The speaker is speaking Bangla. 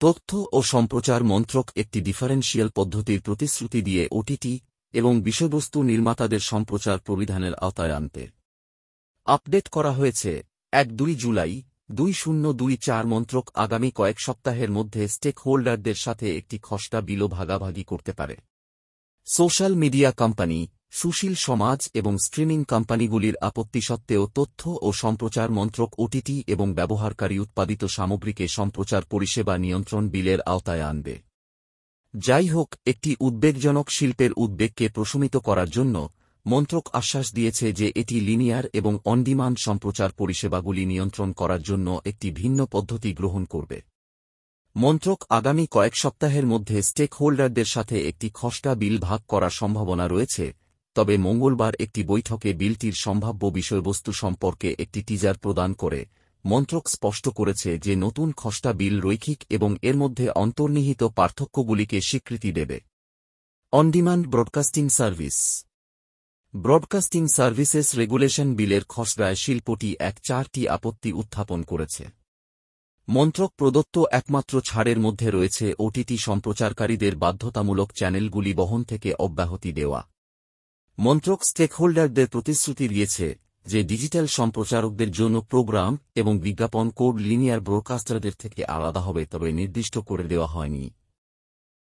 তথ্য ও সম্প্রচার মন্ত্রক একটি ডিফারেন্সিয়াল পদ্ধতির প্রতিশ্রুতি দিয়ে ওটিটি এবং বিষয়বস্তু নির্মাতাদের সম্প্রচার পরিধানের আওতায় আনতে আপডেট করা হয়েছে। ১-২ জুলাই ২০২৪ মন্ত্রক আগামী কয়েক সপ্তাহের মধ্যে স্টেক হোল্ডারদের সাথে একটি খসড়া বিলও ভাগাভাগি করতে পারে। সোশ্যাল মিডিয়া কোম্পানি, সুশীল সমাজ এবং স্ট্রিমিং কোম্পানিগুলির আপত্তি সত্ত্বেও তথ্য ও সম্প্রচার মন্ত্রক ওটিটি এবং ব্যবহারকারী উৎপাদিত সামগ্রীকে সম্প্রচার পরিষেবা নিয়ন্ত্রণ বিলের আওতায় আনবে। যাই হোক, একটি উদ্বেগজনক শিল্পের উদ্বেগকে প্রশমিত করার জন্য মন্ত্রক আশ্বাস দিয়েছে যে এটি লিনিয়ার এবং অন-ডিমান্ড সম্প্রচার পরিষেবাগুলি নিয়ন্ত্রণ করার জন্য একটি ভিন্ন পদ্ধতি গ্রহণ করবে। মন্ত্রক আগামী কয়েক সপ্তাহের মধ্যে স্টেক হোল্ডারদের সাথে একটি খসড়া বিল ভাগ করার সম্ভাবনা রয়েছে, তবে মঙ্গলবার একটি বৈঠকে বিলটির সম্ভাব্য বিষয়বস্তু সম্পর্কে একটি টিজার প্রদান করে মন্ত্রক স্পষ্ট করেছে যে নতুন খসড়া বিল রৈখিক এবং এর মধ্যে অন্তর্নিহিত পার্থক্যগুলিকে স্বীকৃতি দেবে। On-demand broadcasting service broadcasting services regulation বিলের খসড়ায় শিল্পটি 4টি আপত্তি উত্থাপন করেছে। মন্ত্রক প্রদত্ত একমাত্র ছাড়ের মধ্যে রয়েছে ওটিটি সম্প্রচারকারীদের বাধ্যতামূলক চ্যানেলগুলি বহন থেকে অব্যাহতি দেওয়া। মন্ত্রক স্টেকহোল্ডারদের প্রতিশ্রুতি দিয়েছে যে ডিজিটাল সম্প্রচারকদের জন্য প্রোগ্রাম এবং বিজ্ঞাপন কোড লিনিয়ার ব্রডকাস্টারদের থেকে আলাদা হবে, তবে নির্দিষ্ট করে দেওয়া হয়নি।